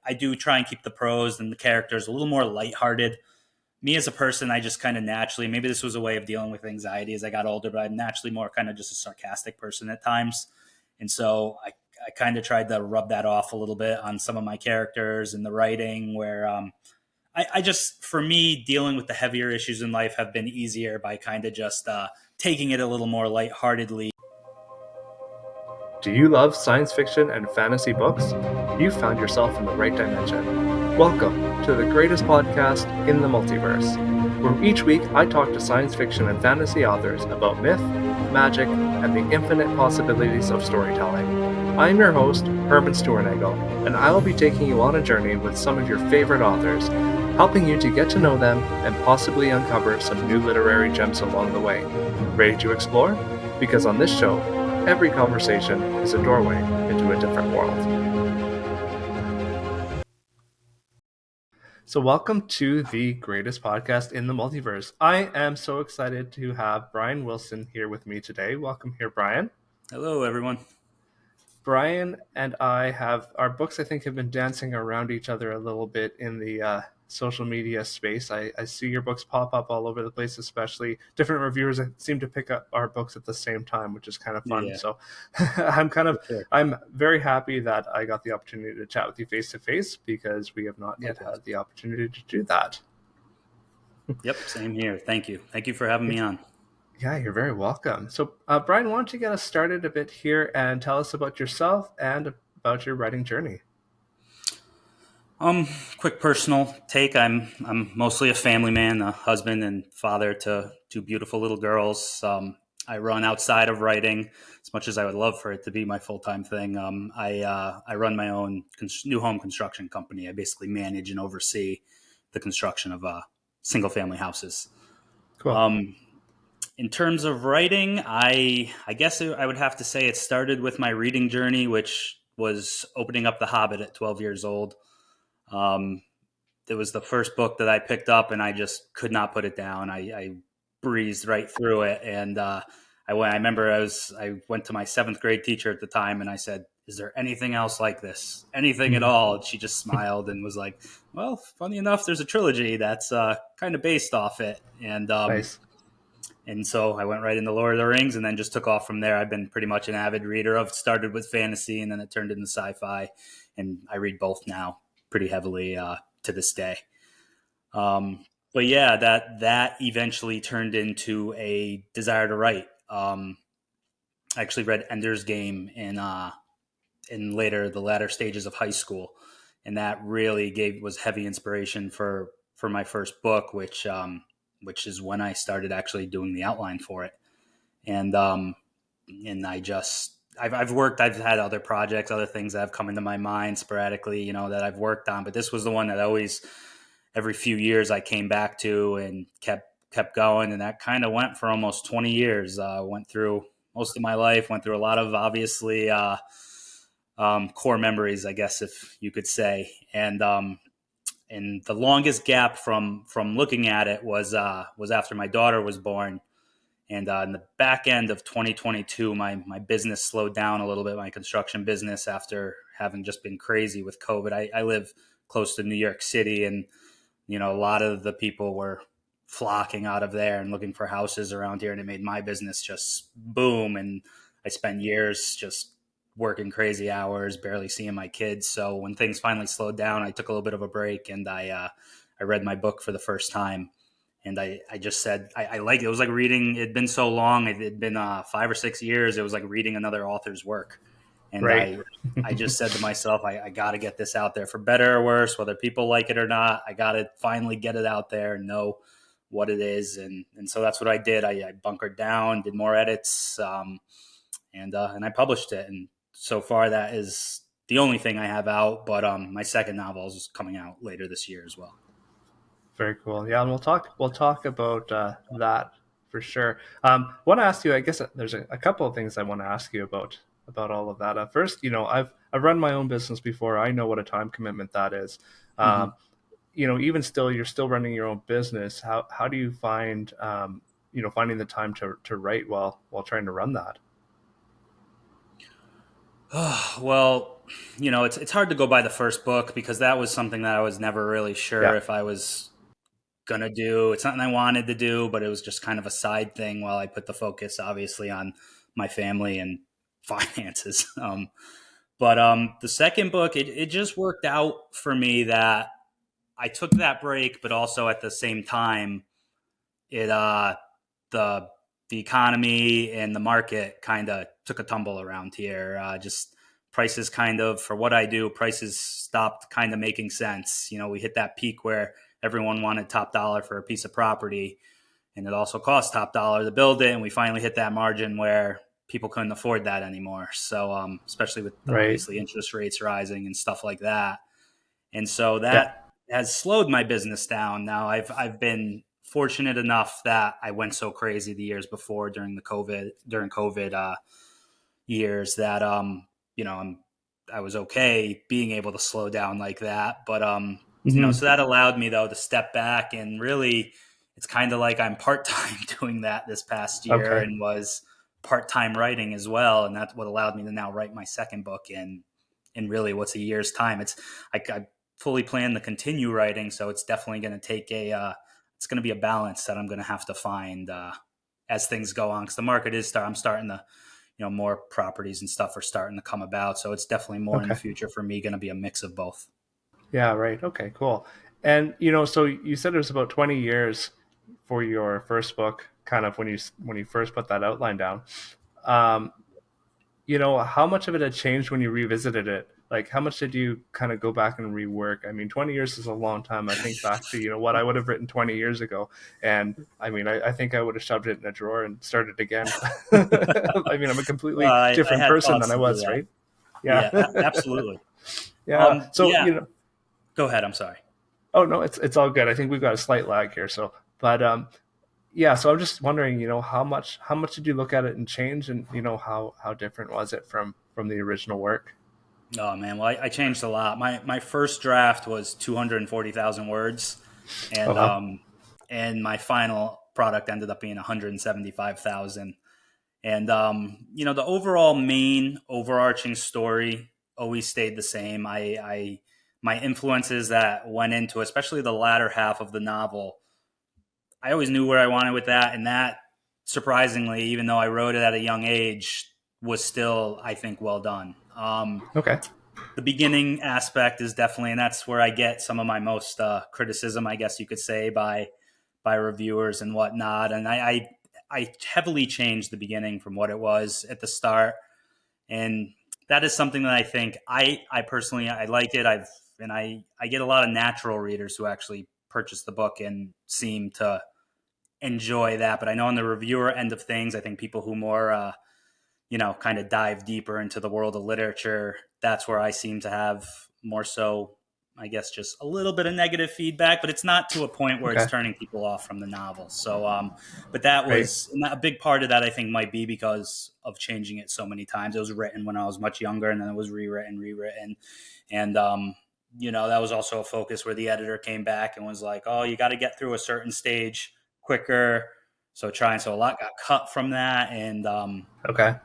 I do try and keep the prose and the characters a little more lighthearted. Me as a person, I just kind of naturally, maybe this was a way of dealing with anxiety as I got older, but I'm naturally more kind of just a sarcastic person at times. And so I kind of tried to rub that off a little bit on some of my characters and the writing where I just, for me, dealing with the heavier issues in life have been easier by kind of just taking it a little more lightheartedly. Do you love science fiction and fantasy books? You found yourself in the right dimension. Welcome to the greatest podcast in the multiverse, where each week I talk to science fiction and fantasy authors about myth, magic, and the infinite possibilities of storytelling. I'm your host, Herman Stuernagel, and I'll be taking you on a journey with some of your favorite authors, helping you to get to know them and possibly uncover some new literary gems along the way. Ready to explore? Because on this show, every conversation is a doorway into a different world. So welcome to the greatest podcast in the multiverse. I am so excited to have Bryan Wilson here with me today. Welcome here, Bryan. Hello, everyone. Bryan and I have, our books I think have been dancing around each other a little bit in the social media space. I see your books pop up all over the place, especially different reviewers that seem to pick up our books at the same time, which is kind of fun. Yeah. So I'm very happy that I got the opportunity to chat with you face to face, because we have not yet had the opportunity to do that. Yep, same here. Thank you. Thank you for having me on. Yeah, you're very welcome. So, Bryan, why don't you get us started a bit here and tell us about yourself and about your writing journey? Quick personal take. I'm mostly a family man, a husband and father to two beautiful little girls. I run outside of writing as much as I would love for it to be my full-time thing. I run my own new home construction company. I basically manage and oversee the construction of single-family houses. Cool. In terms of writing, I guess I would have to say it started with my reading journey, which was opening up The Hobbit at 12 years old. It was the first book that I picked up, and I just could not put it down. I breezed right through it, and I remember I went to my 7th grade teacher at the time, and I said, "Is there anything else like this? Anything at all?" And she just smiled and was like, "Well, funny enough, there's a trilogy that's kind of based off it." And Nice. And so I went right into Lord of the Rings and then just took off from there. I've been pretty much an avid reader. I've started with fantasy and then it turned into sci-fi, and I read both now pretty heavily to this day. But yeah, that eventually turned into a desire to write. I actually read Ender's Game in the latter stages of high school, and that really was heavy inspiration for my first book, which is when I started actually doing the outline for it. And I've had other projects, other things that have come into my mind sporadically, that I've worked on, but this was the one that always, every few years I came back to and kept going. And that kind of went for almost 20 years. Went through most of my life, went through a lot of obviously core memories, I guess, if you could say. And the longest gap from looking at it was after my daughter was born. And in the back end of 2022, my business slowed down a little bit, my construction business, after having just been crazy with COVID. I live close to New York City, and, a lot of the people were flocking out of there and looking for houses around here, and it made my business just boom. And I spent years just working crazy hours, barely seeing my kids. So when things finally slowed down, I took a little bit of a break, and I read my book for the first time. And I just said, I liked it. It was like reading, it'd been so long. It'd been 5 or 6 years. It was like reading another author's work. And Right. I just said to myself, I got to get this out there for better or worse, whether people like it or not. I got to finally get it out there and know what it is. And so that's what I did. I bunkered down, did more edits, and I published it. And so far, that is the only thing I have out. But my second novel is coming out later this year as well. Very cool. Yeah, and we'll talk about that for sure. Want to ask you, I guess there's a couple of things I want to ask you about all of that. First, I've run my own business before. I know what a time commitment that is. Even still, you're still running your own business. How do you find finding the time to write while trying to run that? Well, it's hard to go by the first book because that was something that I was never really sure Yeah. if I was gonna do. It's something I wanted to do, but it was just kind of a side thing while I put the focus obviously on my family and finances. But the second book, it just worked out for me that I took that break, but also at the same time, it the the economy and the market kind of took a tumble around here. Just prices kind of for what I do, prices stopped kind of making sense. We hit that peak where everyone wanted top dollar for a piece of property, and it also cost top dollar to build it. And we finally hit that margin where people couldn't afford that anymore. So, especially with Right. obviously interest rates rising and stuff like that. And so Yeah. that has slowed my business down. Now I've been fortunate enough that I went so crazy the years before during COVID years that I was okay being able to slow down like that. But Hmm. so that allowed me though to step back and really it's kind of like I'm part-time doing that this past year Okay. and was part-time writing as well, and that's what allowed me to now write my second book in really what's a year's time. I fully plan to continue writing, so it's definitely going to take it's going to be a balance that I'm going to have to find as things go on because the market I'm starting to more properties and stuff are starting to come about, so it's definitely more in the Okay. future for me going to be a mix of both. Yeah. Right. Okay. Cool. And so you said it was about 20 years for your first book, kind of when you first put that outline down. Um, how much of it had changed when you revisited it? Like, how much did you kind of go back and rework? I mean, 20 years is a long time. I think back to, what I would have written 20 years ago. And I mean, I think I would have shoved it in a drawer and started again. I mean, I'm a completely I different had person than thoughts I to do was, that. right? Yeah. Yeah, absolutely. Yeah. So, Yeah, go ahead. I'm sorry. oh, no, it's all good. I think we've got a slight lag here. So, but yeah, so I'm just wondering, how much did you look at it and change, and how different was it from the original work? Oh man, well I changed a lot. My first draft was 240,000 words, Oh and wow. my final product ended up being 175,000. And the overall main overarching story always stayed the same. I my influences that went into, especially the latter half of the novel, I always knew where I wanted with that, and that surprisingly, even though I wrote it at a young age, was still I think well done. Okay. The beginning aspect is definitely, and that's where I get some of my most criticism, I guess you could say, by reviewers and whatnot. And I heavily changed the beginning from what it was at the start, and that is something that I think I personally I like it. I get a lot of natural readers who actually purchase the book and seem to enjoy that. But I know on the reviewer end of things, I think people who more kind of dive deeper into the world of literature, that's where I seem to have more so, I guess, just a little bit of negative feedback, but it's not to a point where it's Okay. turning people off from the novel. So, but that Right. was a big part of that, I think, might be because of changing it so many times. It was written when I was much younger and then it was rewritten. And, that was also a focus where the editor came back and was like, oh, you got to get through a certain stage quicker. So a lot got cut from that. And, Okay.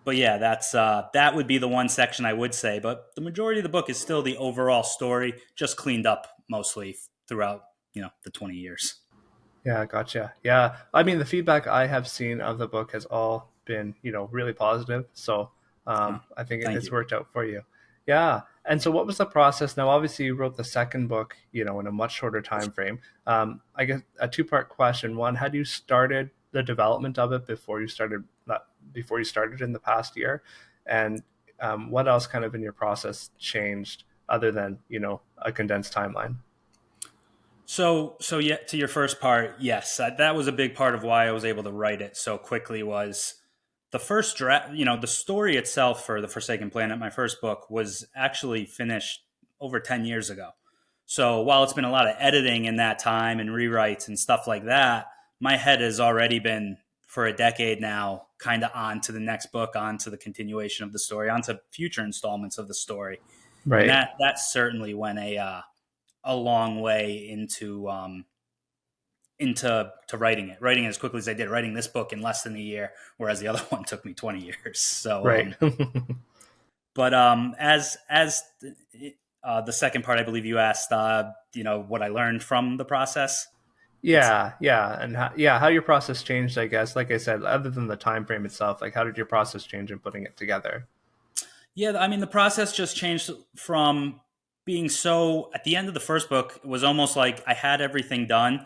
but yeah, that would be the one section I would say. But the majority of the book is still the overall story, just cleaned up mostly throughout the 20 years. Yeah, gotcha. Yeah, I mean, the feedback I have seen of the book has all been, really positive. So Oh, I think thank it's you. worked out for you. Yeah. And so, what was the process? Now, obviously, you wrote the second book, in a much shorter time frame. I guess a two-part question. One, had you started the development of it before you started in the past year? And what else kind of in your process changed other than, a condensed timeline? So yeah, to your first part, yes, that was a big part of why I was able to write it so quickly. Was the first draft, the story itself for the Forsaken Planet, my first book, was actually finished over 10 years ago. So while it's been a lot of editing in that time and rewrites and stuff like that, my head has already been for a decade now, kind of on to the next book, on to the continuation of the story, on to future installments of the story, and Right. that certainly went a long way into to writing it as quickly as I did. Writing this book in less than a year, whereas the other one took me 20 years. So Right. But as the second part, I believe you asked, what I learned from the process. It's Yeah, and how your process changed, I guess. Like I said, other than the time frame itself, like how did your process change in putting it together? Yeah, I mean, the process just changed from being so at the end of the first book, it was almost like I had everything done,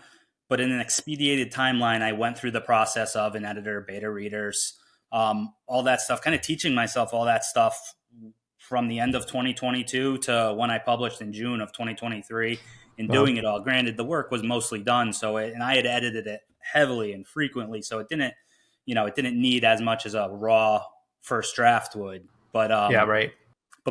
but in an expedited timeline, I went through the process of an editor, beta readers, all that stuff, kind of teaching myself all that stuff from the end of 2022 to when I published in June of 2023 and Well, doing it all. Granted, the work was mostly done, and I had edited it heavily and frequently, so it didn't need as much as a raw first draft would. But yeah, right.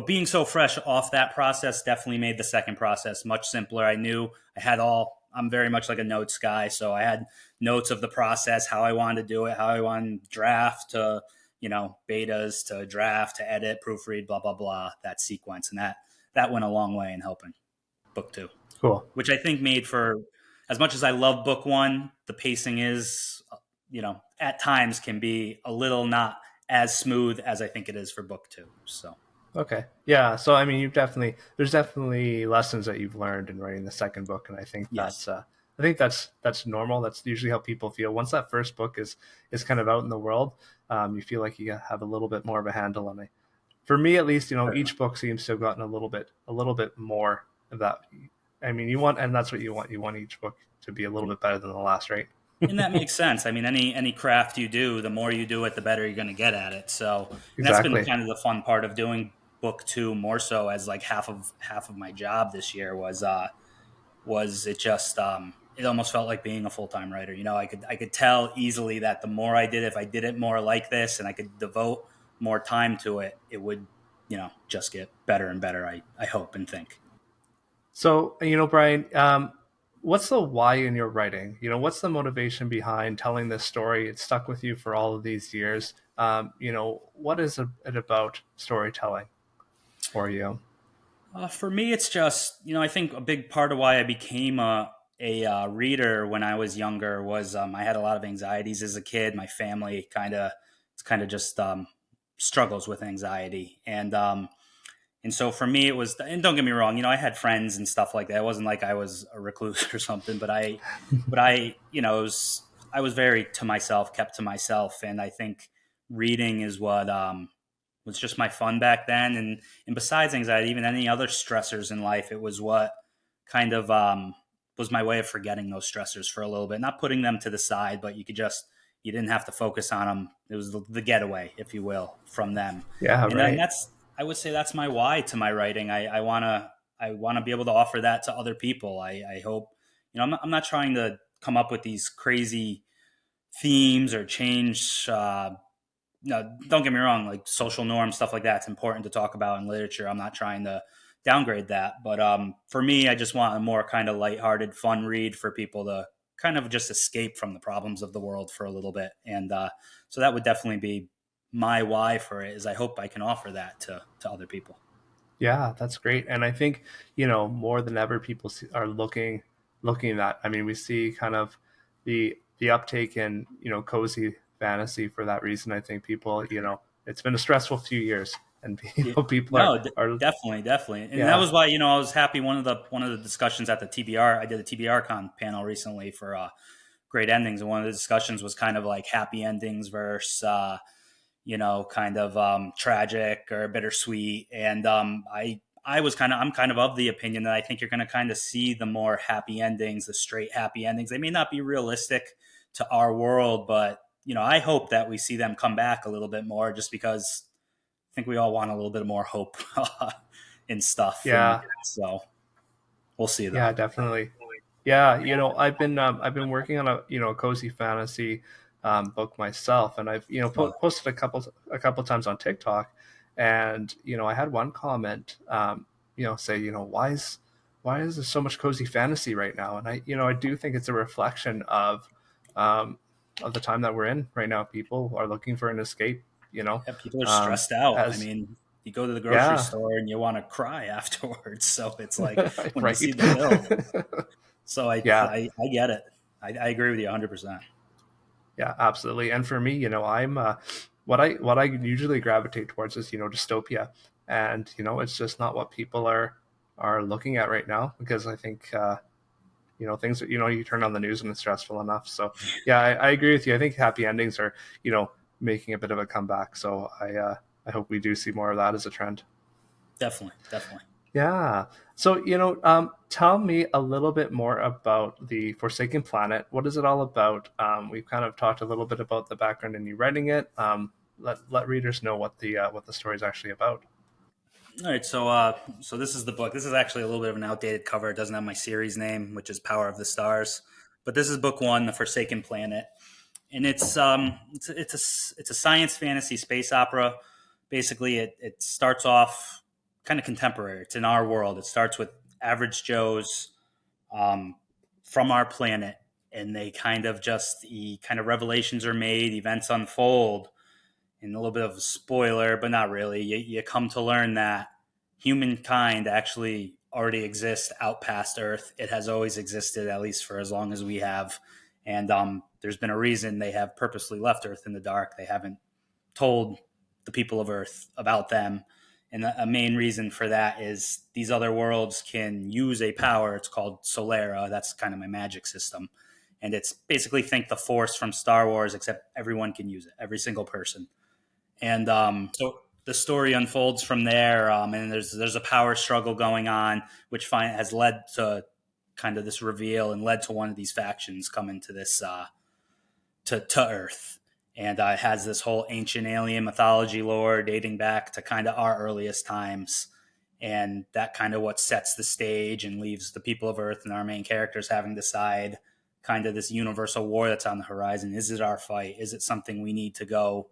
being so fresh off that process definitely made the second process much simpler. I knew I had I'm very much like a notes guy. So I had notes of the process, how I wanted to do it, how I wanted draft to, betas to draft to edit, proofread, blah, blah, blah, that sequence. And that went a long way in helping book two, Cool. which I think made for, as much as I love book one, the pacing is, at times can be a little not as smooth as I think it is for book two. So. Okay. Yeah. So I mean, there's definitely lessons that you've learned in writing the second book, and Yes. I think that's normal. That's usually how people feel once that first book is kind of out in the world. You feel like you have a little bit more of a handle on it. For me, at least, each book seems to have gotten a little bit more of that. I mean, and that's what you want. You want each book to be a little bit better than the last, right? And that makes sense. I mean, any craft you do, the more you do it, the better you're going to get at it. So, and that's been Exactly. kind of the fun part of doing book two more so as like half of my job this year was it just it almost felt like being a full-time writer. I could tell easily that the more I did, if I did it more like this and I could devote more time to it, it would, just get better and better. I hope and think. So, Brian, what's the why in your writing? What's the motivation behind telling this story? It's stuck with you for all of these years. What is it about storytelling for you? For me, it's just I think a big part of why I became a reader when I was younger was I had a lot of anxieties as a kid. My family kind of just struggles with anxiety, and so for me it was. And don't get me wrong, I had friends and stuff like that. It wasn't like I was a recluse or something, but I I was very to myself, kept to myself, and I think reading is what was just my fun back then. And besides anxiety, even any other stressors in life, it was what kind of was my way of forgetting those stressors for a little bit, not putting them to the side, but you didn't have to focus on them. It was the getaway, if you will, from them. Yeah, And then right. I would say that's my why to my writing. I wanna be able to offer that to other people. I hope, I'm not trying to come up with these crazy themes or change no, don't get me wrong, like social norms, stuff like that. It's important to talk about in literature. I'm not trying to downgrade that, but for me, I just want a more kind of lighthearted, fun read for people to kind of just escape from the problems of the world for a little bit. And so that would definitely be my why for it. Is I hope I can offer that to other people. Yeah, that's great. And I think, more than ever, people are looking at. I mean, we see kind of the uptake in cozy fantasy for that reason. I think people, it's been a stressful few years, and Yeah. people No, are definitely, definitely, and that yeah. was why I was happy. One of the discussions at the TBR, I did a TBR con panel recently for great endings, and one of the discussions was kind of like happy endings versus kind of tragic or bittersweet. And I'm kind of the opinion that I think you're going to kind of see the more happy endings, the straight happy endings. They may not be realistic to our world, but I hope that we see them come back a little bit more, just because I think we all want a little bit more hope in stuff. And Yeah, so we'll see though. yeah, definitely. Yeah, I've been working on a cozy fantasy book myself, and I've Well, posted a couple times on TikTok, and I had one comment say why is there so much cozy fantasy right now? And I do think it's a reflection um, of the time that we're in right now. People are looking for an escape, yeah, people are stressed out. I as mean, you go to the grocery yeah, store and you want to cry afterwards. So it's like when you see right. the bill. So Yeah, I get it. I agree with you 100%. yeah, absolutely. And for me, I'm what I usually gravitate towards is dystopia, and it's just not what people are looking at right now, because I think things that you turn on the news and it's stressful enough. So yeah, I agree with you. I think happy endings are making a bit of a comeback. So I hope we do see more of that as a trend. Definitely, definitely. Yeah. So, tell me a little bit more about the Forsaken Planet. What is it all about? We've kind of talked a little bit about the background in you writing it. Let readers know what the story is actually about. All right, so this is the book. This is actually a little bit of an outdated cover. It doesn't have my series name, which is Power of the Stars, but this is book one, The Forsaken Planet, and it's a science fantasy space opera. Basically, it starts off kind of contemporary. It's in our world. It starts with average Joes um, from our planet, and they kind of revelations are made, events unfold, and a little bit of a spoiler, but not really. You come to learn that humankind actually already exists out past Earth. It has always existed, at least for as long as we have. And there's been a reason they have purposely left Earth in the dark. They haven't told the people of Earth about them. And a main reason for that is these other worlds can use a power. It's called Solera. That's kind of my magic system. And it's basically think the Force from Star Wars, except everyone can use it, every single person. And so the story unfolds from there, and there's a power struggle going on, which has led to kind of this reveal and led to one of these factions coming to this to Earth, and it has this whole ancient alien mythology lore dating back to kind of our earliest times, and that kind of what sets the stage and leaves the people of Earth and our main characters having to decide kind of this universal war that's on the horizon. Is it our fight? Is it something we need to go?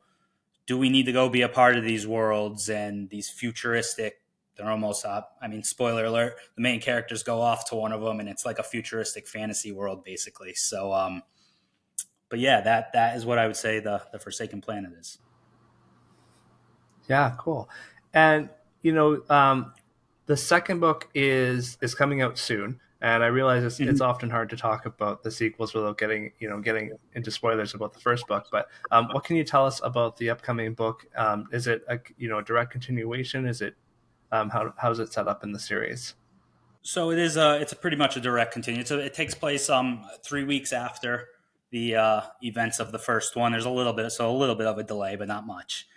Do we need to go be a part of these worlds and these futuristic? They're almost up. I mean, spoiler alert: the main characters go off to one of them, and it's like a futuristic fantasy world, basically. So, but yeah, that is what I would say the Forsaken Planet is. Yeah, cool. And the second book is coming out soon, and I realize it's Mhm. often hard to talk about the sequels without getting into spoilers about the first book. But what can you tell us about the upcoming book? Is it a direct continuation? Is it how's it set up in the series? So it's a pretty much a direct continue. So it takes place 3 weeks after the events of the first one. There's a little bit of a delay, but not much.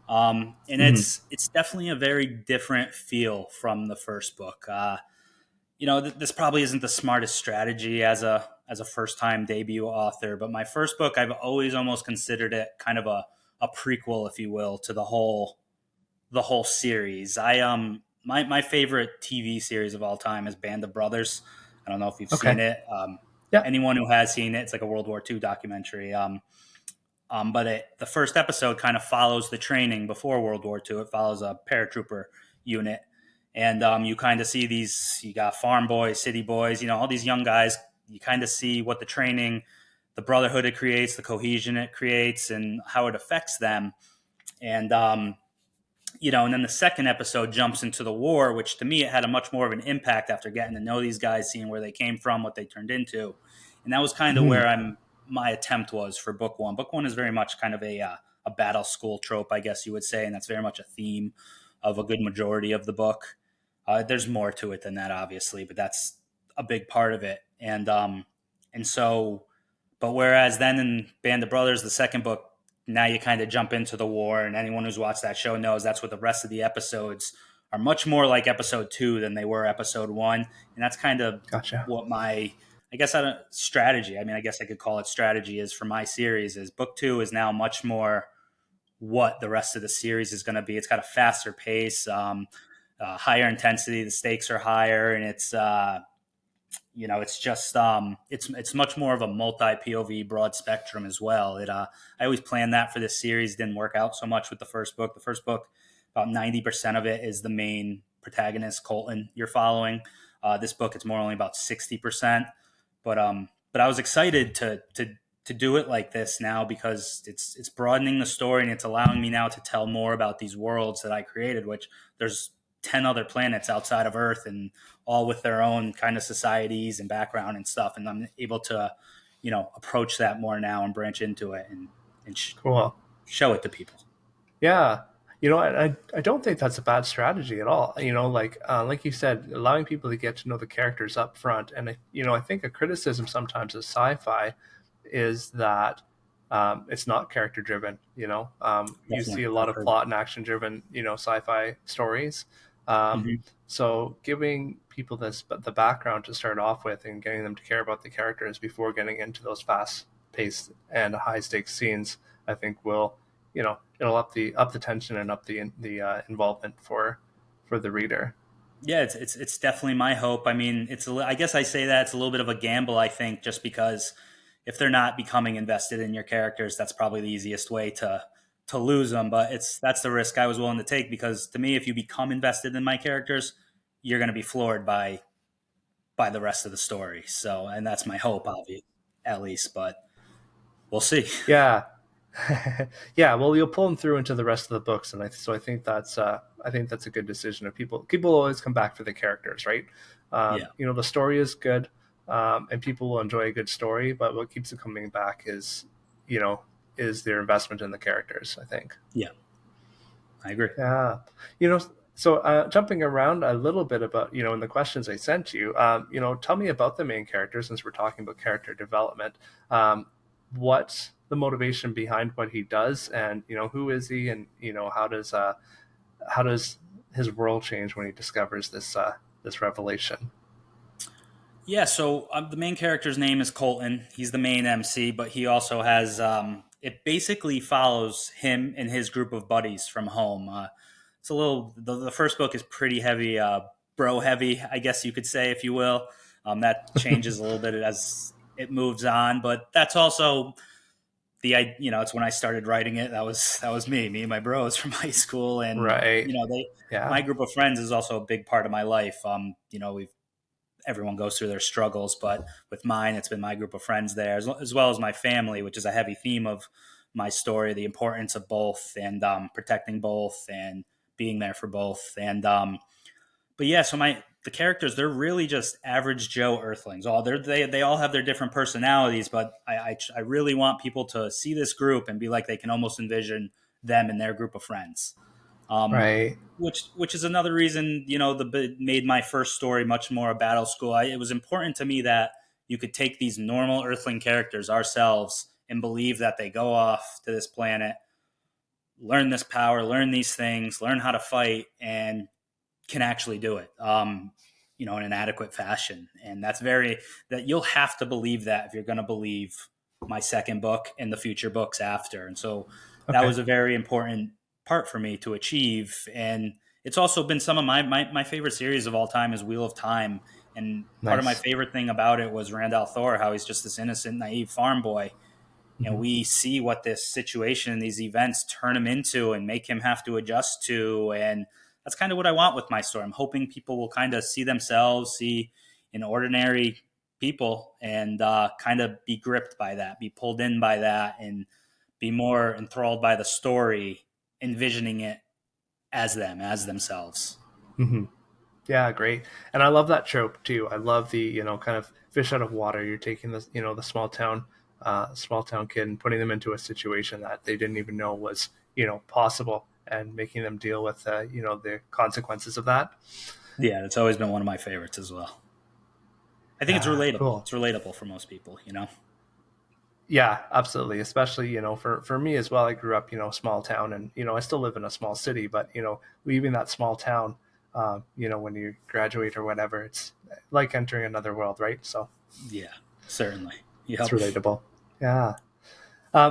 And Hmm. it's definitely a very different feel from the first book. This probably isn't the smartest strategy as a first time debut author, but my first book, I've always almost considered it kind of a prequel, if you will, to the whole series. My favorite TV series of all time is Band of Brothers. I don't know if you've Okay. seen it. Yeah. Anyone who has seen it, it's like a World War II documentary. But the first episode kind of follows the training before World War II. It follows a paratrooper unit, and you kind of see you got farm boys, city boys, all these young guys. You kind of see what the training, the brotherhood it creates, the cohesion it creates, and how it affects them. And and then the second episode jumps into the war, which to me it had a much more of an impact after getting to know these guys, seeing where they came from, what they turned into, and that was kind of Hmm. where my attempt was for book one. Book one is very much kind of a battle school trope, I guess you would say, and that's very much a theme of a good majority of the book. There's more to it than that, obviously, but that's a big part of it, and so but whereas then in Band of Brothers, the second book, now you kind of jump into the war, and anyone who's watched that show knows that's what the rest of the episodes are much more like episode two than they were episode one, and that's kind of Gotcha. what my I guess I don't strategy. I mean, I guess I could call it strategy is for my series. Is book two is now much more what the rest of the series is going to be. It's got a faster pace, higher intensity. The stakes are higher, and it's just it's much more of a multi POV broad spectrum as well. I always planned that for this series. Didn't work out so much with the first book. The first book, about 90% of it is the main protagonist Colton you're following. This book, it's more only about 60%. But I was excited to do it like this now because it's broadening the story and it's allowing me now to tell more about these worlds that I created, which there's 10 other planets outside of Earth and all with their own kind of societies and background and stuff. And I'm able to, approach that more now and branch into it and Cool. show it to people. Yeah. I don't think that's a bad strategy at all. Like you said, allowing people to get to know the characters up front. And I think a criticism sometimes of sci-fi is that it's not character driven. You see Definitely, a lot I've of heard. plot and action driven, sci-fi stories. Um, Mhm. so giving people the background to start off with and getting them to care about the characters before getting into those fast paced and high stakes scenes, I think will it'll up the tension and up the involvement for the reader. Yeah, it's definitely my hope. I mean, I guess I say that it's a little bit of a gamble. I think just because if they're not becoming invested in your characters, that's probably the easiest way to lose them. But that's the risk I was willing to take because to me, if you become invested in my characters, you're going to be floored by the rest of the story. So, and that's my hope, obviously, at least. But we'll see. Yeah, yeah. Well, you'll pull them through into the rest of the books, and so I think that's a good decision. Of people always come back for the characters, right? Yeah, The story is good, and people will enjoy a good story. But what keeps them coming back you know, is their investment in the characters. I think. yeah, I agree. Yeah. So jumping around a little bit about, in the questions I sent you, tell me about the main character since we're talking about character development. What's the motivation behind what he does and, who is he and, how does his world change when he discovers this revelation? Yeah, so the main character's name is Colton. He's the main MC, but he also has it basically follows him and his group of buddies from home. It's a little the first book is pretty heavy, bro heavy, I guess you could say, if you will. That changes a little bit as it moves on, but that's also it's when I started writing it. That was me and my bros from high school, and Right. they Yeah. my group of friends is also a big part of my life. We've everyone goes through their struggles, but with mine, it's been my group of friends there, as well as my family, which is a heavy theme of my story, the importance of both and protecting both and being there for both. But yeah, so the characters, they're really just average Joe Earthlings. They all have their different personalities, but I really want people to see this group and be like they can almost envision them and their group of friends. Um, Right. which is another reason the made my first story much more a battle school. It was important to me that you could take these normal Earthling characters ourselves and believe that they go off to this planet, learn this power, learn these things, learn how to fight, and can actually do it. In an adequate fashion, and that you'll have to believe that if you're going to believe my second book and the future books after. And so that Okay. was a very important part for me to achieve. And it's also been some of my favorite series of all time is Wheel of Time. And part of my Nice. favorite thing about it was Randall Thor, how he's just this innocent, naive farm boy. And Hmm. we see what this situation and these events turn him into and make him have to adjust to. And that's kind of what I want with my story. I'm hoping people will kind of see themselves, see an ordinary people, and kind of be gripped by that, be pulled in by that, and be more enthralled by the story, envisioning it as them, as themselves. Hmm. Yeah, great. And I love that trope too. I love the, kind of fish out of water. You're taking the small town kid and putting them into a situation that they didn't even know was, possible and making them deal with, the consequences of that. Yeah, it's always been one of my favorites as well. I think it's Yeah, relatable. cool. It's relatable for most people. Yeah, absolutely. Especially, for me as well, I grew up, small town and, I still live in a small city, but, leaving that small town, when you graduate or whatever, it's like entering another world, right? So Yeah, certainly. it's Yep. relatable. Yeah.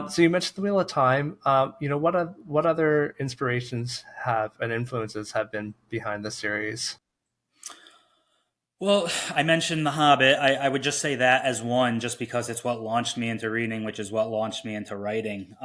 So you mentioned the Wheel of Time. What other inspirations have and influences have been behind the series? Well, I mentioned The Hobbit. I would just say that as one, just because it's what launched me into reading, which is what launched me into writing.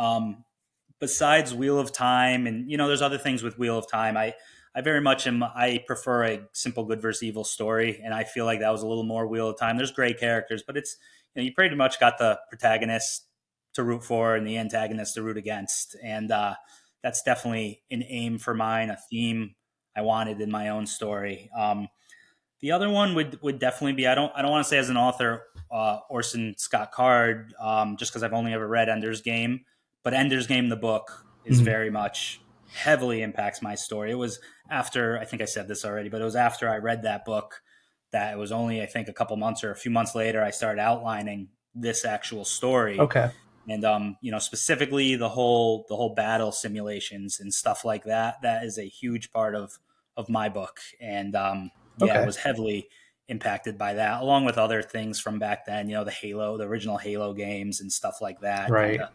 Besides Wheel of Time, and there's other things with Wheel of Time. I very much am. I prefer a simple good versus evil story, and I feel like that was a little more Wheel of Time. There's great characters, but it's you pretty much got the protagonist to root for and the antagonist to root against, and that's definitely an aim for mine, a theme I wanted in my own story. The other one would definitely be I don't want to say as an author Orson Scott Card just because I've only ever read Ender's Game, but Ender's Game the book is Mhm. very much. heavily impacts my story. It was after, I think I said this already, but it was after I read that book that it was only, I think, a couple months or a few months later, I started outlining this actual story. Okay. And specifically the whole battle simulations and stuff like that. That is a huge part of my book, and yeah, it Okay. was heavily impacted by that, along with other things from back then. The original Halo games and stuff like that, kind Right. of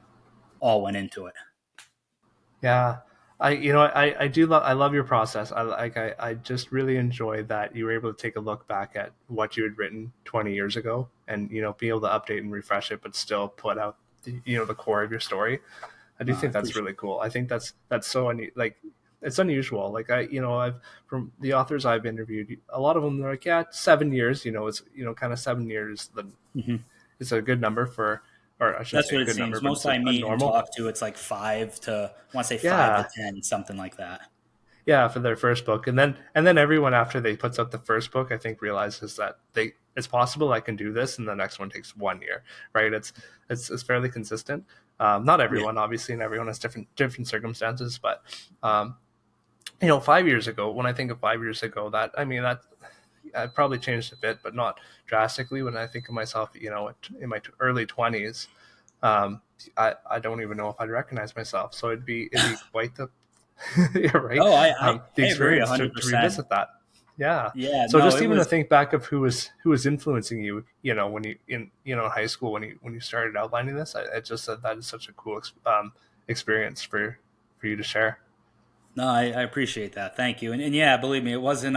all went into it. Yeah. I do love, I love your process. I just really enjoy that you were able to take a look back at what you had written 20 years ago and, be able to update and refresh it, but still put out, the core of your story. I do I think that's appreciate really cool. I think that's so like it's unusual. Like I've from the authors I've interviewed, a lot of them they're like, yeah, 7 years. It's kind of 7 years. it. Hmm. Is a good number for, or I shouldn't That's say a what it good number, seems. but Most it's I a meet and normal. talk to, it's like I want to say 5 to Yeah, 10, something like that. yeah, for their first book, and then everyone after they puts out the first book, I think realizes that it's possible I can do this, and the next one takes 1 year, right? It's fairly consistent. Not Yeah. everyone, obviously, and everyone has different circumstances, but 5 years ago, when I think of 5 years ago, that I mean that I probably changed a bit, but not drastically. When I think of myself, in my early 20s, I don't even know if I'd recognize myself. So it'd be quite the yeah, right. Oh, I The agree experience to 100%. revisit that. Yeah. Yeah. So No, just it even to was. think back of who was influencing you, when you in high school when you started outlining this, I just said that is such a cool experience for you to share. No, I appreciate that. Thank you. And yeah, believe me, it wasn't.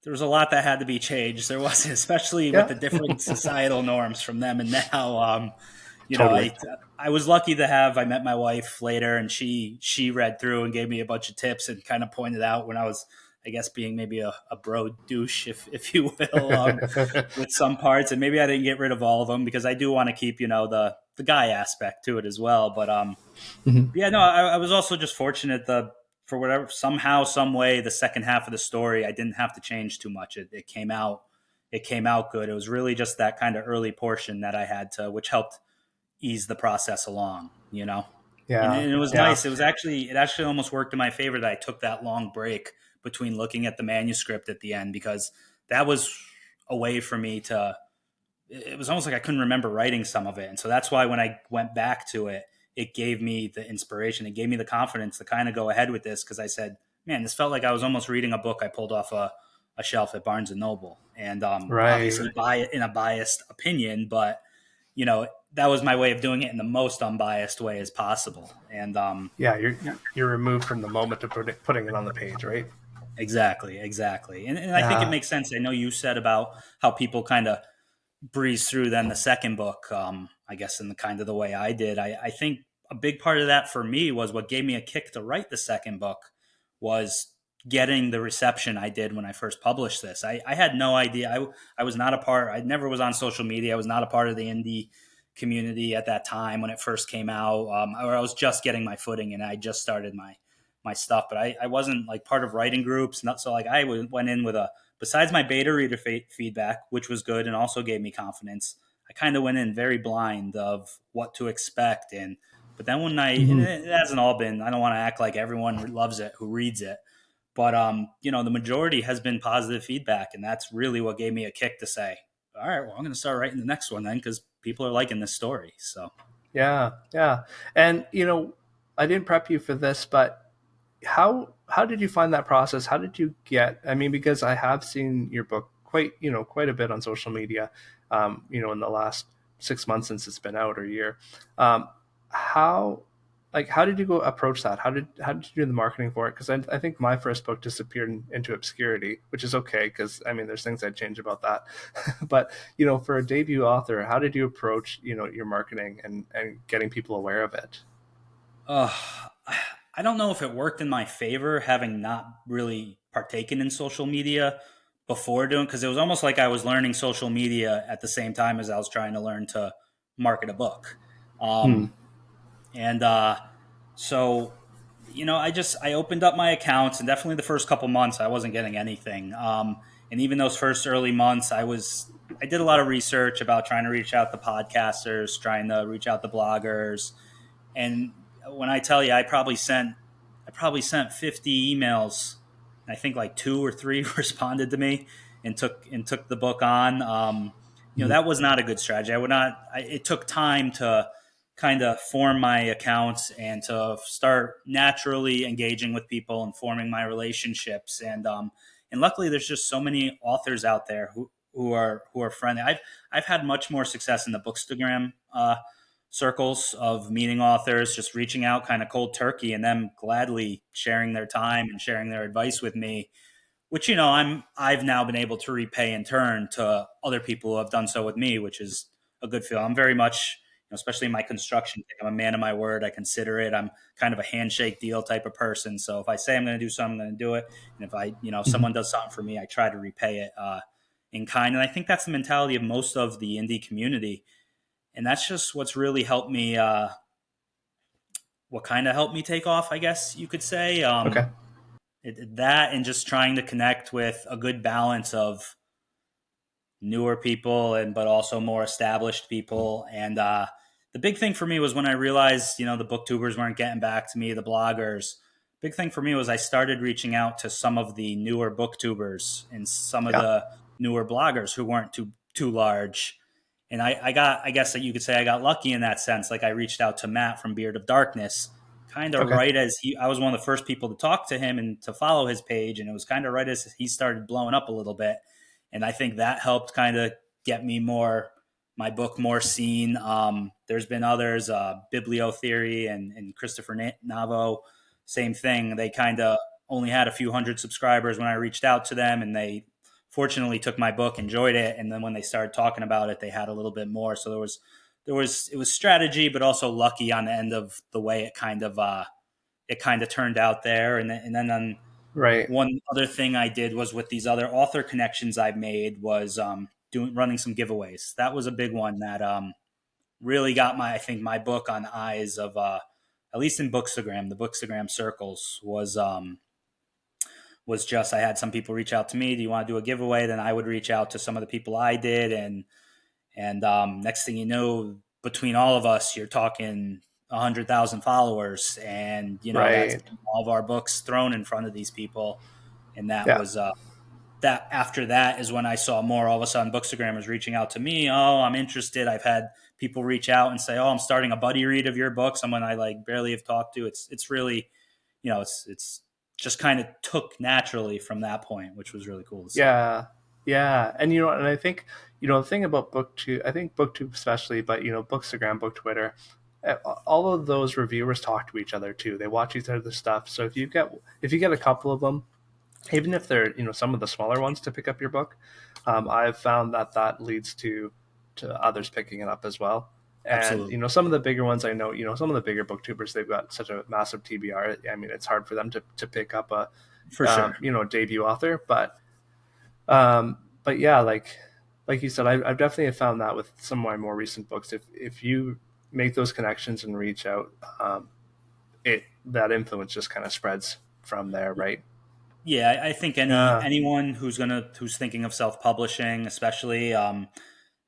There was a lot that had to be changed. There was, especially with Yeah, the different societal norms from them and now. You know, totally. I was lucky to have. I met my wife later, and she read through and gave me a bunch of tips and kind of pointed out when I was, I guess, being maybe a bro douche, if you will, with some parts, and maybe I didn't get rid of all of them because I do want to keep the guy aspect to it as well. Mhm. Yeah, no, I was also just fortunate the for whatever somehow, some way, the second half of the story, I didn't have to change too much. It came out good. It was really just that kind of early portion that I had to, which helped ease the process along, Yeah, and it was yeah. nice. It actually almost worked in my favor that I took that long break between looking at the manuscript at the end because that was a way for me to it was almost like I couldn't remember writing some of it. And so that's why when I went back to it, it gave me the inspiration. It gave me the confidence to kind of go ahead with this because I said, man, this felt like I was almost reading a book I pulled off a shelf at Barnes and Noble. And Right. obviously in a biased opinion, but that was my way of doing it in the most unbiased way as possible. And Yeah, you're removed from the moment of putting it on the page, right? exactly. And I think it Yeah. makes sense. I know you said about how people kind of breeze through then the second book, I guess in the kind of the way I did. I think a big part of that for me was what gave me a kick to write the second book was getting the reception I did when I first published this. I had no idea. I was not a part, I never was on social media. I was not a part of the indie community at that time when it first came out, or I was just getting my footing and I just started my stuff, but I wasn't like part of writing groups. Not so like I went in with besides my beta reader feedback, which was good and also gave me confidence. I kind of went in very blind of what to expect, but then when and Mhm. it hasn't all been. I don't want to act like everyone loves it who reads it, but the majority has been positive feedback, and that's really what gave me a kick to say, all right, well, I'm going to start writing the next one then because people are liking this story. So Yeah, yeah. And I didn't prep you for this, but how did you find that process? How did you get? I mean, because I have seen your book quite a bit on social media, in the last 6 months since it's been out or a year. Um, how how did you go approach that? How did you do the marketing for it? Because I think my first book disappeared into obscurity, which is okay because I mean there's things I'd change about that. But for a debut author, how did you approach your marketing and getting people aware of it? Uh, I don't know if it worked in my favor having not really partaken in social media before doing because it was almost like I was learning social media at the same time as I was trying to learn to market a book. Hmm. Um, and so I opened up my accounts and definitely the first couple months I wasn't getting anything. And even those first early months I did a lot of research about trying to reach out to podcasters, trying to reach out to bloggers, and when I tell you, I probably sent I probably sent 50 emails. I think like two or three responded to me and took the book on. Mhm. That was not a good strategy. I would not. It took time to kind of form my accounts and to start naturally engaging with people and forming my relationships. And luckily, there's just so many authors out there who are friendly. I've had much more success in the Bookstagram circles of meeting authors, just reaching out kind of cold turkey, and them gladly sharing their time and sharing their advice with me, which I've now been able to repay in turn to other people who have done so with me, which is a good feel. I'm very much, especially in my construction, I'm a man of my word. I consider it. I'm kind of a handshake deal type of person. So if I say I'm going to do something, I'm going to do it. And if Mhm. someone does something for me, I try to repay it in kind. And I think that's the mentality of most of the indie community. And that's just what's really helped me. What kind of helped me take off, I guess you could say. Okay. That and just trying to connect with a good balance of newer people and but also more established people. And the big thing for me was when I realized the booktubers weren't getting back to me, the bloggers. Big thing for me was I started reaching out to some of the newer booktubers and some of Yeah. the newer bloggers who weren't too large. And I guess that you could say I got lucky in that sense. Like I reached out to Matt from Beard of Darkness, kind of Okay. right as I was one of the first people to talk to him and to follow his page, and it was kind of right as he started blowing up a little bit, and I think that helped kind of get me my book more seen. There's been others, Bibliotheory and Christopher Navo, same thing. They kind of only had a few hundred subscribers when I reached out to them, and they fortunately took my book, enjoyed it, and then when they started talking about it, they had a little bit more. So it was strategy, but also lucky on the end of the way it kind of turned out there, and then on Right. one other thing I did was with these other author connections I've made was doing running some giveaways. That was a big one that really got I think my book on eyes of at least in Bookstagram, the Bookstagram circles was just I had some people reach out to me. Do you want to do a giveaway? Then I would reach out to some of the people I did, and next thing you know, between all of us, you're talking 100,000 followers, and that's Right. all of our books thrown in front of these people, and that Yeah. was that. After that is when I saw more. All of a sudden, Bookstagrammers reaching out to me. Oh, I'm interested. I've had people reach out and say, "Oh, I'm starting a buddy read of your book." Someone I like barely have talked to. It's really, it's just kind of took naturally from that point, which was really cool to see. Yeah. Yeah. And and I think, the thing about BookTube, I think BookTube especially, but Bookstagram, Book Twitter, all of those reviewers talk to each other too. They watch each other's stuff. So if you get a couple of them, even if they're some of the smaller ones to pick up your book, I've found that that leads to others picking it up as well. And Absolutely, some of the bigger ones, I know, some of the bigger booktubers, they've got such a massive TBR. I mean, it's hard for them to pick up a for sure. debut author. But yeah, like you said, I've definitely found that with some of my more recent books. If you make those connections and reach out, it that influence just kind of spreads from there, right? Yeah, I think Yeah. anyone who's thinking of self publishing, especially,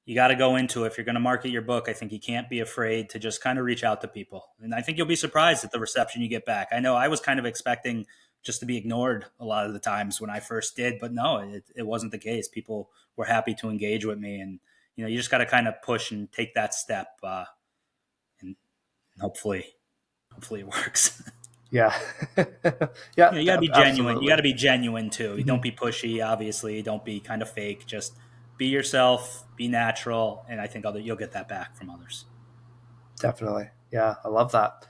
you got to go into it. If you're going to market your book, I think you can't be afraid to just kind of reach out to people, and I think you'll be surprised at the reception you get back. I know I was kind of expecting just to be ignored a lot of the times when I first did, but no, it wasn't the case. People were happy to engage with me, and you just got to kind of push and take that step, and hopefully it works. Yeah. Yeah, You got to be genuine. You got absolutely. to be genuine too. You don't Mhm. be pushy, obviously. Don't be kind of fake. Just be yourself, be natural, and I think you'll get that back from others. Definitely. Yeah, I love that.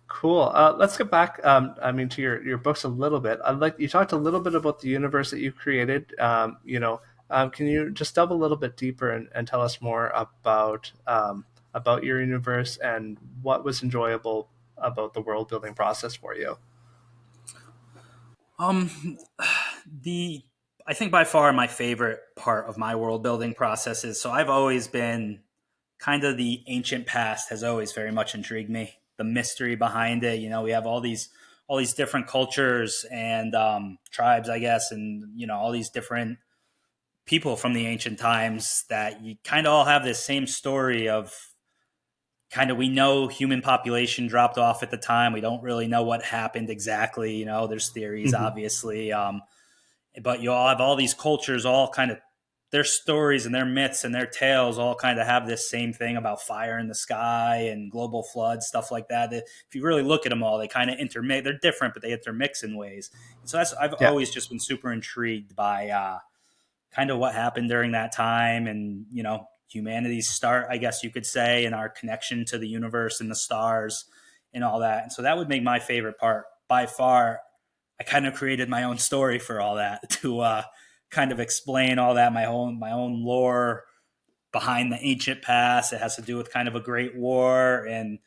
Cool. Let's get back. I mean, to your books a little bit. I'd like you talked a little bit about the universe that you created. Can you just delve a little bit deeper and tell us more about your universe and what was enjoyable about the world building process for you? Um, the I think by far my favorite part of my world building process is so I've always been kind of the ancient past has always very much intrigued me. The mystery behind it. We have all these different cultures and tribes, I guess, and all these different people from the ancient times that you kind of all have this same story of kind of, we know human population dropped off at the time. We don't really know what happened exactly. You know, there's theories, Hmm. obviously. But you all have all these cultures, all kind of their stories and their myths and their tales all kind of have this same thing about fire in the sky and global floods, stuff like that. If you really look at them all, they kind of intermix. They're different, but they intermix in ways. And so I've Yeah. always just been super intrigued by kind of what happened during that time, and humanity's start, I guess you could say, and our connection to the universe and the stars and all that. And so that would make my favorite part by far. I kind of created my own story for all that to kind of explain all that, my own lore behind the ancient past. It has to do with kind of a great war, and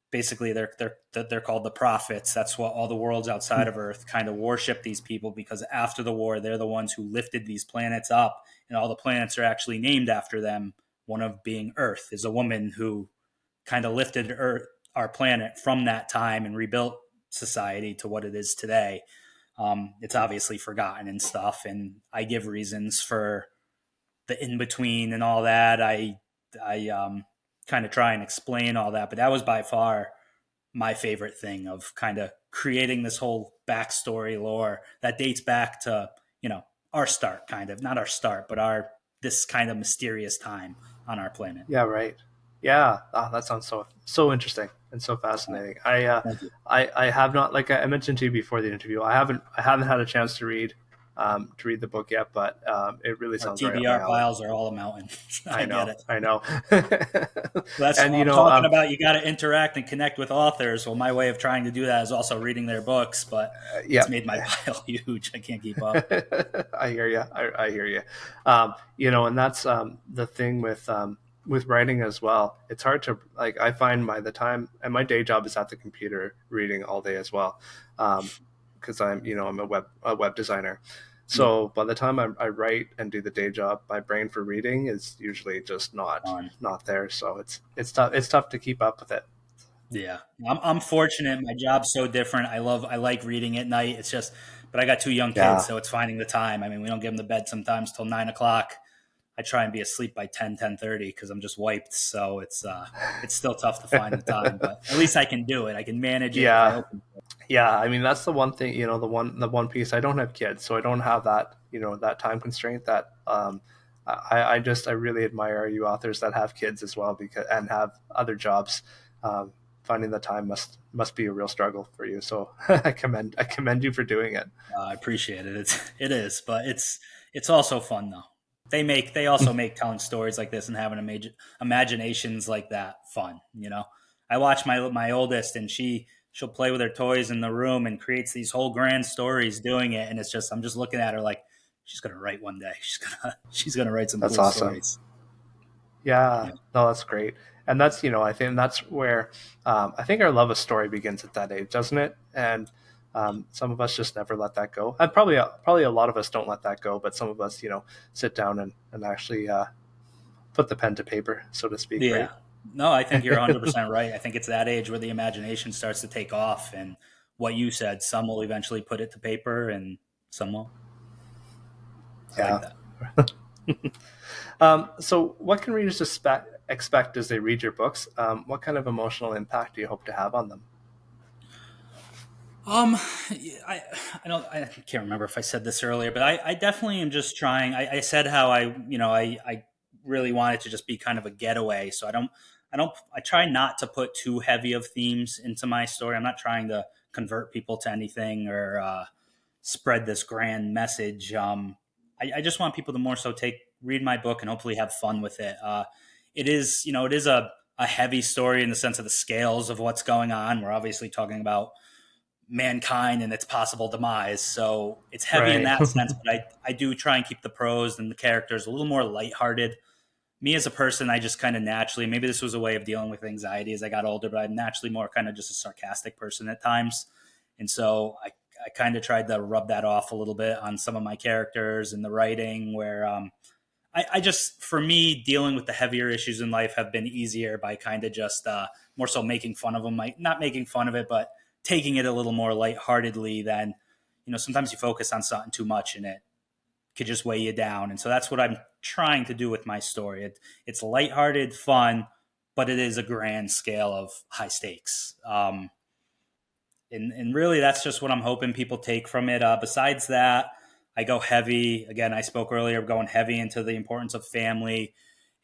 basically they're called the prophets. That's what all the worlds outside of Earth kind of worship these people, because after the war, they're the ones who lifted these planets up, and all the planets are actually named after them. One of being Earth is a woman who kind of lifted Earth, our planet, from that time and rebuilt society to what it is today. It's obviously forgotten and stuff, and I give reasons for the in between and all that. I kind of try and explain all that, but that was by far my favorite thing, of kind of creating this whole backstory lore that dates back to our start, kind of not our start, but our this kind of mysterious time on our planet. Yeah, right. Yeah, that sounds so interesting and so fascinating. Thank you. I have not, like I mentioned to you before the interview, I haven't had a chance to read the book yet, but it really Our sounds right up my TBR alley. piles are all a mountain. I get it. I know. That's And what I'm talking about. You got to interact and connect with authors. Well, my way of trying to do that is also reading their books, but yeah, it's made my pile huge. I can't keep up. I hear you. I hear you. And that's the thing with writing as well. It's hard to, like, I find by the time, and my day job is at the computer reading all day as well, because I'm a web designer. Yeah, So by the time I write and do the day job, my brain for reading is usually just fun. not there. So it's tough to keep up with it. Yeah, I'm fortunate. My job's so different. I like reading at night. It's just, but I got two young kids, Yeah. so it's finding the time. I mean, we don't get them to bed sometimes till 9 o'clock. I try and be asleep by 10:30 because I'm just wiped. So it's still tough to find the time, but at least I can do it. I can manage it if I Yeah. open. Yeah, I mean that's the one thing, the one piece. I don't have kids, so I don't have that, that time constraint that I really admire you authors that have kids as well, because and have other jobs. Finding the time must be a real struggle for you. So I commend you for doing it. I appreciate it. It is, but it's also fun though. They also make telling stories like this and having imaginations like that fun. I watch my oldest, and she'll play with her toys in the room and creates these whole grand stories doing it, and I'm just looking at her like she's gonna write one day. She's gonna write some That's cool awesome. stories. Yeah, Yeah. no, that's great. And that's, I think that's where I think our love of story begins at that age, doesn't it? And some of us just never let that go. And probably a lot of us don't let that go, but some of us, sit down and actually put the pen to paper, so to speak, right? Yeah. No, I think you're 100% right. I think it's that age where the imagination starts to take off, and what you said, some will eventually put it to paper and some won't. I like Yeah. that. So what can readers expect as they read your books? What kind of emotional impact do you hope to have on them? I I can't remember if I said this earlier, but I definitely am just trying. I said how I really want it to just be kind of a getaway. So I try not to put too heavy of themes into my story. I'm not trying to convert people to anything or spread this grand message. I just want people to more so read my book and hopefully have fun with it. It is a heavy story in the sense of the scales of what's going on. We're obviously talking about mankind and its possible demise. So it's heavy in Right. that sense, but I do try and keep the prose and the characters a little more lighthearted. Me as a person, I just kind of naturally, maybe this was a way of dealing with anxiety as I got older, but I'm naturally more kind of just a sarcastic person at times. And so I kind of tried to rub that off a little bit on some of my characters and the writing where I just, for me, dealing with the heavier issues in life have been easier by kind of just more so making fun of them, like not making fun of it, but taking it a little more lightheartedly than, sometimes you focus on something too much and it could just weigh you down. And so that's what I'm trying to do with my story. It's lighthearted, fun, but it is a grand scale of high stakes. And really, that's just what I'm hoping people take from it. Besides that, I go heavy. Again, I spoke earlier, going heavy into the importance of family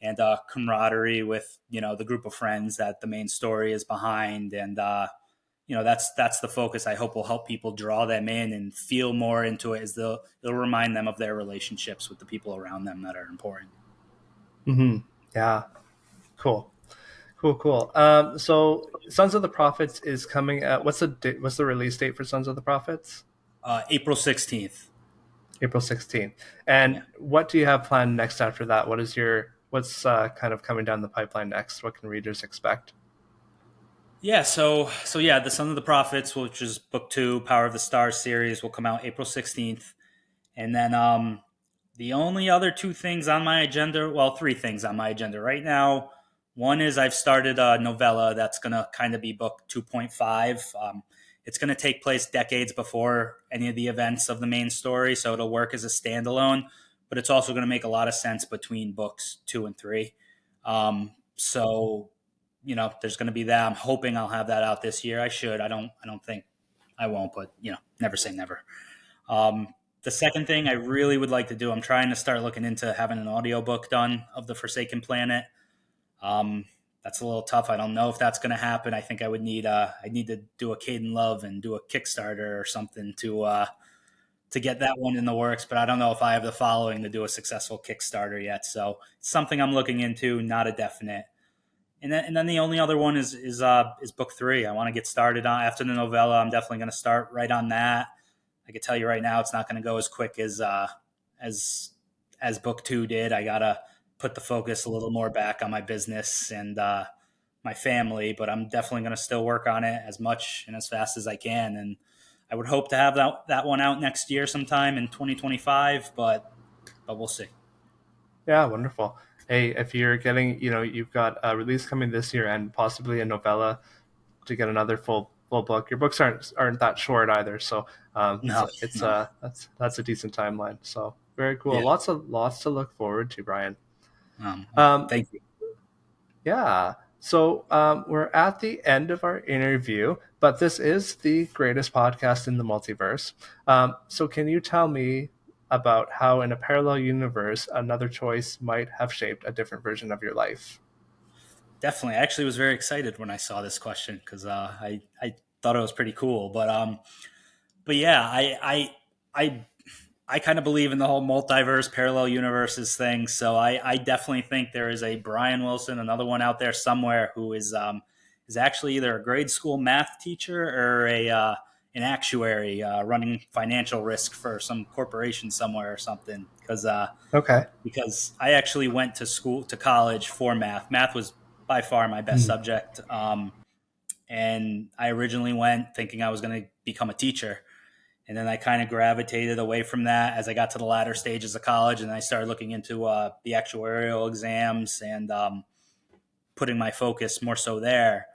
and camaraderie with the group of friends that the main story is behind, and that's the focus. I hope will help people draw them in and feel more into it, as it'll remind them of their relationships with the people around them that are important. Mm-hmm. Yeah. Cool. Cool. So Sons of the Prophets is coming out. What's the release date for Sons of the Prophets? April 16th. April 16th. And Yeah. what do you have planned next after that? What's kind of coming down the pipeline next? What can readers expect? Yeah, so yeah, the Sons of the Prophets, which is book 2, Power of the Stars series, will come out April 16th. And then the only other two things on my agenda, well, three things on my agenda right now. One is I've started a novella that's going to kind of be book 2.5. It's going to take place decades before any of the events of the main story, so it'll work as a standalone, but it's also going to make a lot of sense between books 2 and 3. So, there's going to be that. I'm hoping I'll have that out this year. I should. I don't think I won't, but never say never. The second thing I really would like to do, I'm trying to start looking into having an audiobook done of The Forsaken Planet. That's a little tough. I don't know if that's going to happen. I think I need to do a Caden Love and do a Kickstarter or something to get that one in the works, but I don't know if I have the following to do a successful Kickstarter yet. So it's something I'm looking into, not a definite. And then the only other one is book 3. I want to get started on after the novella. I'm definitely going to start right on that. I can tell you right now, it's not going to go as quick as book 2 did. I gotta put the focus a little more back on my business and my family, but I'm definitely going to still work on it as much and as fast as I can. And I would hope to have that one out next year sometime in 2025, but we'll see. Yeah, wonderful. Hey, if you're getting, you've got a release coming this year and possibly a novella to get another full book. Your books aren't that short either, so No, it's no. that's a decent timeline. So very cool. Yeah. Lots to look forward to, Bryan. Well, Um, thank you. yeah. So we're at the end of our interview, but this is the greatest podcast in the multiverse. So can you tell me about how in a parallel universe another choice might have shaped a different version of your life? Definitely. I actually was very excited when I saw this question because I thought it was pretty cool. But yeah, I kind of believe in the whole multiverse, parallel universes thing. So I definitely think there is a Bryan Wilson, another one out there somewhere, who is actually either a grade school math teacher or an actuary running financial risk for some corporation somewhere or something. Okay. Because I actually went to college for math. Math was by far my best Hmm. subject, and I originally went thinking I was going to become a teacher. And then I kind of gravitated away from that as I got to the latter stages of college, and I started looking into the actuarial exams and putting my focus more so there.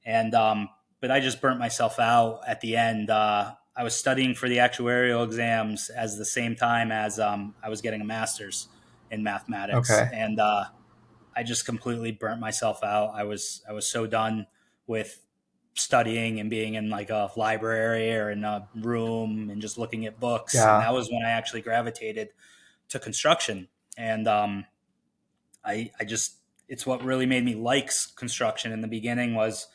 And but I just burnt myself out at the end. I was studying for the actuarial exams as the same time as I was getting a master's in mathematics, Okay. and I just completely burnt myself out. I was so done with studying and being in like a library or in a room and just looking at books. And Yeah. that was when I actually gravitated to construction. And I just, it's what really made me like construction in the beginning was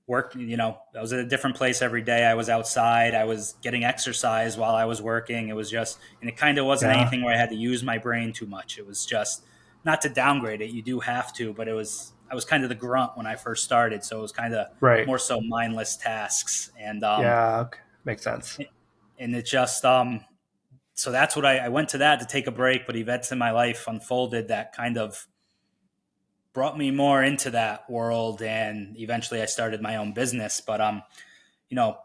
work. I was at a different place every day. I was outside. I was getting exercise while I was working. It was just, and it kind of wasn't Yeah. anything where I had to use my brain too much. It was just not to downgrade it. You do have to, but I was kind of the grunt when I first started. So it was kind of Right. more so mindless tasks. Yeah. Okay. Makes sense. And it just, so that's what I went to that to take a break, but events in my life unfolded that kind of brought me more into that world, and eventually I started my own business. But you know,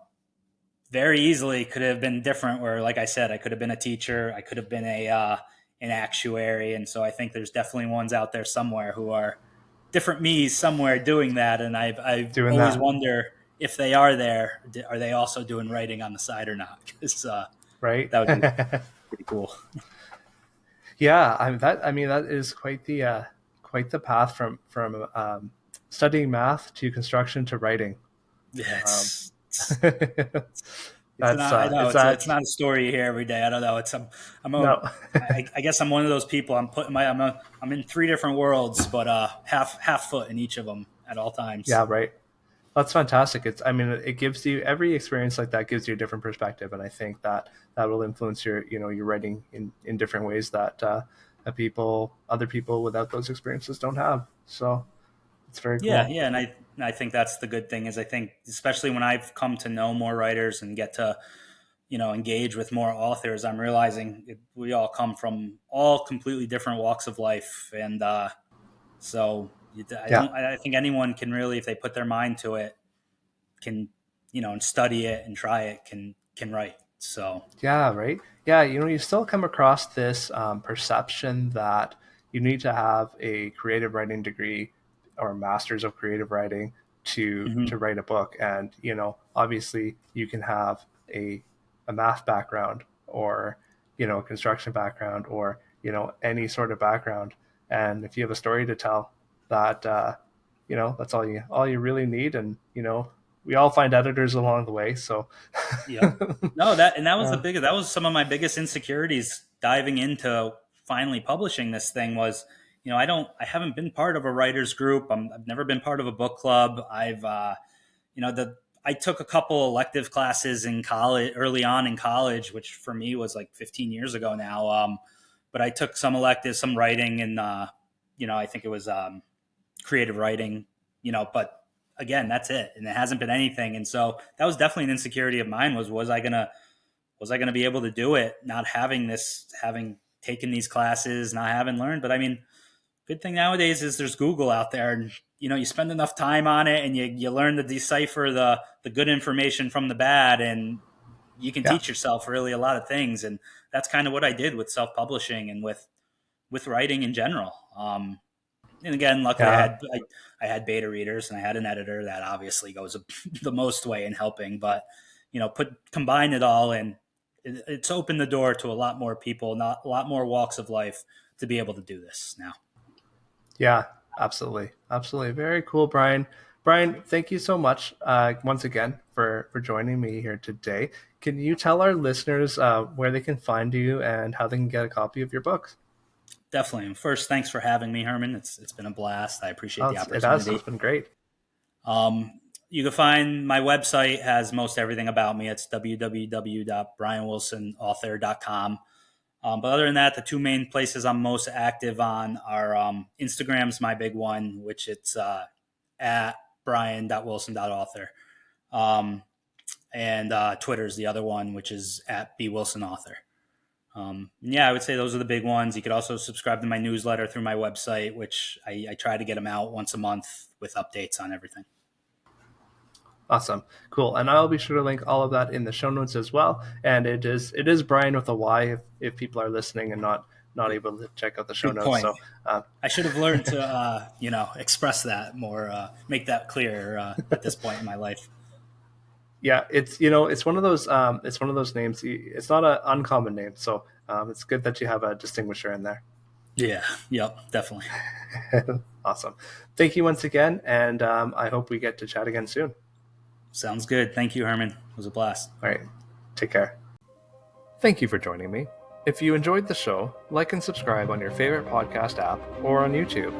very easily could have been different. Where, like I said, I could have been a teacher, I could have been a an actuary, and so I think there's definitely ones out there somewhere who are different me's somewhere doing that. And I've Doing always that. wonder if they are there, are they also doing writing on the side or not? Because Right. that would be pretty cool. Yeah. I mean that is quite the path from studying math to construction to writing. Yeah, Um, it's not. I know it's it's that not a story you hear every day. I don't know. no. I guess I'm one of those people. I'm in three different worlds, but half foot in each of them at all times. Yeah, right. That's fantastic. I mean, it gives you, every experience like that gives you a different perspective, and I think that that will influence your writing in different ways that other people without those experiences don't have. So it's very Yeah, cool. yeah, and I think that's the good thing is I think especially when I've come to know more writers and get to engage with more authors, I'm realizing we all come from all completely different walks of life, and so Yeah. I think anyone can really, if they put their mind to it, can and study it and try it, can write. So Yeah, right. Yeah, you still come across this perception that you need to have a creative writing degree or a master's of creative writing to mhm. write a book, and obviously you can have a math background, or a construction background, or any sort of background, and if you have a story to tell, that that's all you really need, and we all find editors along the way, so. Yep. No, that was uh, that was some of my biggest insecurities diving into finally publishing this thing was, I haven't been part of a writers group. I've never been part of a book club. I took a couple elective classes in college, early on in college, which for me was like 15 years ago now. But I took some electives, some writing, and I think it was creative writing, but again, that's it. And it hasn't been anything. And so that was definitely an insecurity of mine was I gonna be able to do it, not having taken these classes, not having learned. But I mean, good thing nowadays is there's Google out there, and you spend enough time on it, and you learn to decipher the good information from the bad, and you can yeah. teach yourself really a lot of things. And that's kind of what I did with self-publishing and with writing in general. And again, luckily Yeah. I had beta readers and I had an editor that obviously goes the most way in helping, but combine it all, and it's opened the door to a lot more people, not a lot more walks of life to be able to do this now. Yeah, absolutely. Absolutely. Very cool, Bryan. Bryan, thank you so much once again for joining me here today. Can you tell our listeners where they can find you and how they can get a copy of your books? Definitely. And first, thanks for having me, Herman. It's been a blast. I appreciate Oh, the it has. opportunity. It's been great. You can find my website has most everything about me. It's www.bryanwilsonauthor.com. But other than that, the two main places I'm most active on are Instagram's my big one, which it's at bryan.wilson.author. And Twitter's the other one, which is at bwilsonauthor. Yeah, I would say those are the big ones. You could also subscribe to my newsletter through my website, which I try to get them out once a month with updates on everything. Awesome. Cool. And I'll be sure to link all of that in the show notes as well. And it is Bryan with a Y if people are listening and not able to check out the show Good notes. point. So I should have learned to express that more, make that clear at this point in my life. yeah, it's one of those names. It's not an uncommon name, so it's good that you have a distinguisher in there. Yeah. Yep. Definitely. Awesome. Thank you once again, and I hope we get to chat again soon. Sounds good. Thank you, Herman. It was a blast. All right. Take care. Thank you for joining me. If you enjoyed the show, like and subscribe on your favorite podcast app or on YouTube.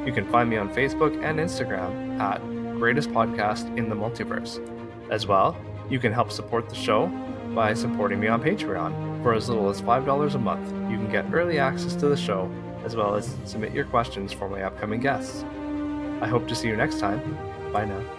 You can find me on Facebook and Instagram at Greatest Podcast in the Multiverse. As well, you can help support the show by supporting me on Patreon. For as little as $5 a month, you can get early access to the show, as well as submit your questions for my upcoming guests. I hope to see you next time. Bye now.